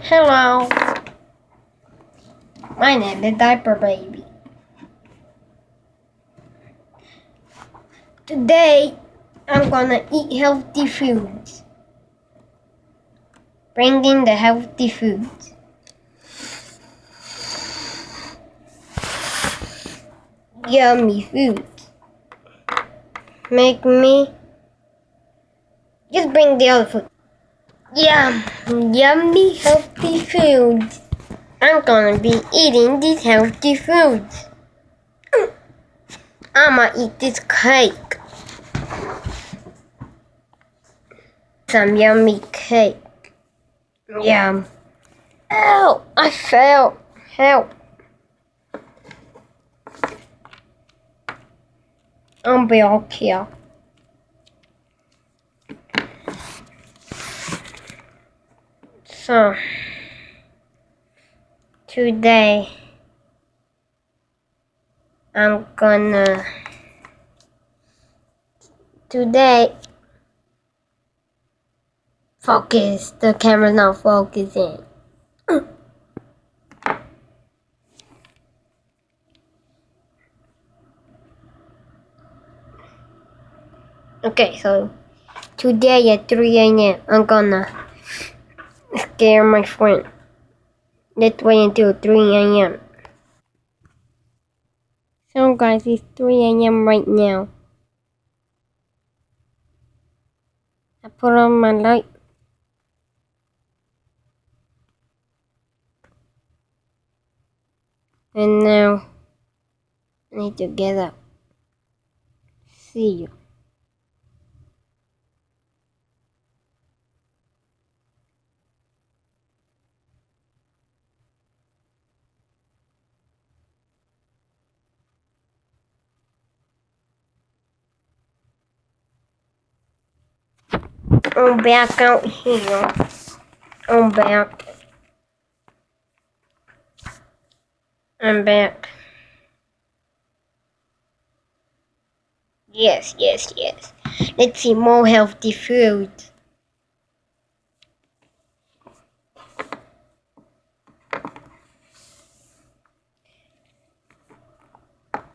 Hello, my name is Diaper Baby. Today, I'm gonna eat healthy foods. Bringing the healthy foods. Yummy foods. Make me just bring the other food. Yummy healthy foods. I'm gonna be eating these healthy foods. I'ma eat this cake. Some yummy cake. Yum. Ow! I fell. Help. I'll be okay. So, today, focus. The camera's not focusing. Okay, so today at 3 a.m. I'm gonna scare my friend. Let's wait until 3 a.m. So guys, it's 3 a.m. right now. I put on my light. And now I need to get up. See you. I'm back out here. I'm back. I'm back. Yes. Let's see more healthy food.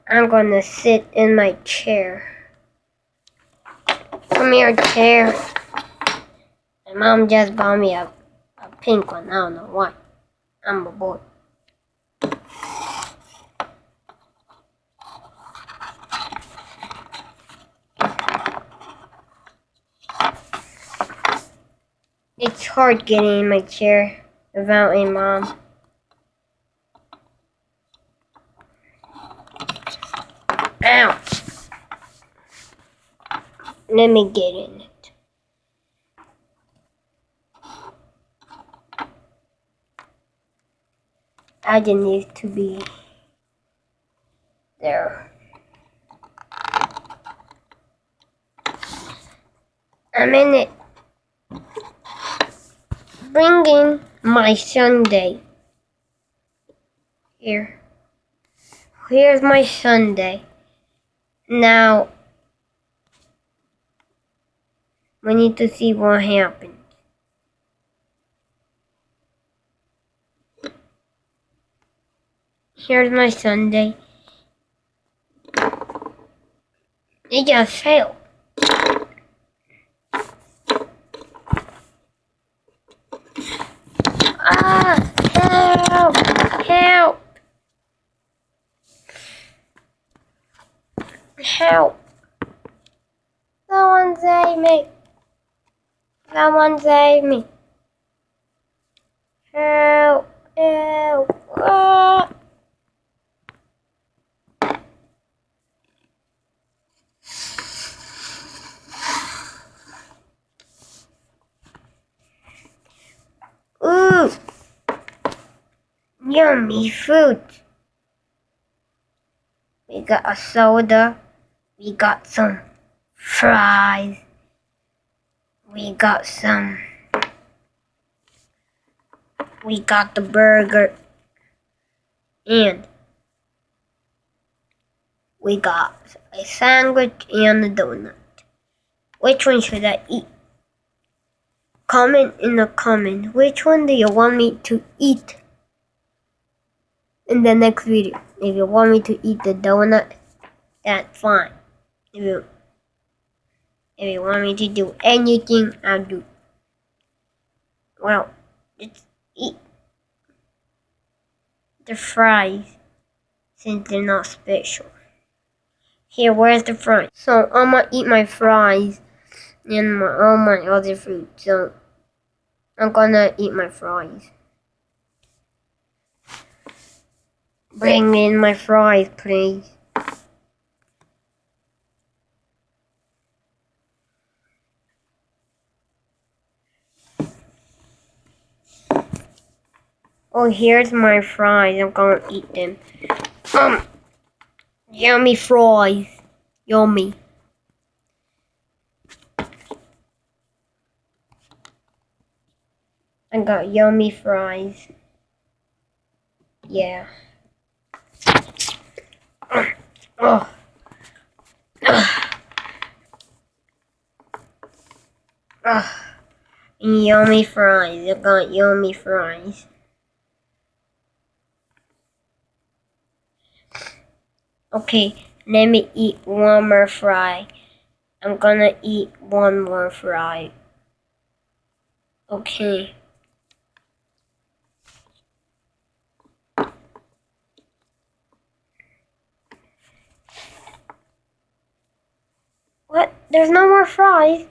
I'm gonna sit in my chair. Come here, chair. My mom just bought me a pink one. I don't know why. I'm a boy. It's hard getting in my chair without a mom. Ow! Let me get in it. I just need to be there. I'm in it. Bringing my sundae. Here's my sundae. Now, we need to see what happens. Here's my sundae. It just failed. Ah! Help! Help! Help! Someone save me! Someone save me! Help! Help! Ah! Ooh! Yummy food! We got a soda. We got some fries. We got the burger. And we got a sandwich and a donut. Which one should I eat? comment in the comment which one do you want me to eat in the next video. If you want me to eat the donut, that's fine. If you want me to do anything, I'll do. Well, let's eat the fries since they're not special. Here, where's the fries? So I'm gonna eat my fries and all my other food. So I'm gonna eat my fries. Bring me in my fries, please. Oh, here's my fries. I'm gonna eat them. Yummy fries. Yummy. I got yummy fries. Yeah. Oh. Yummy fries. I got yummy fries. Okay, let me eat one more fry. I'm gonna eat one more fry. Okay. What? There's no more fries?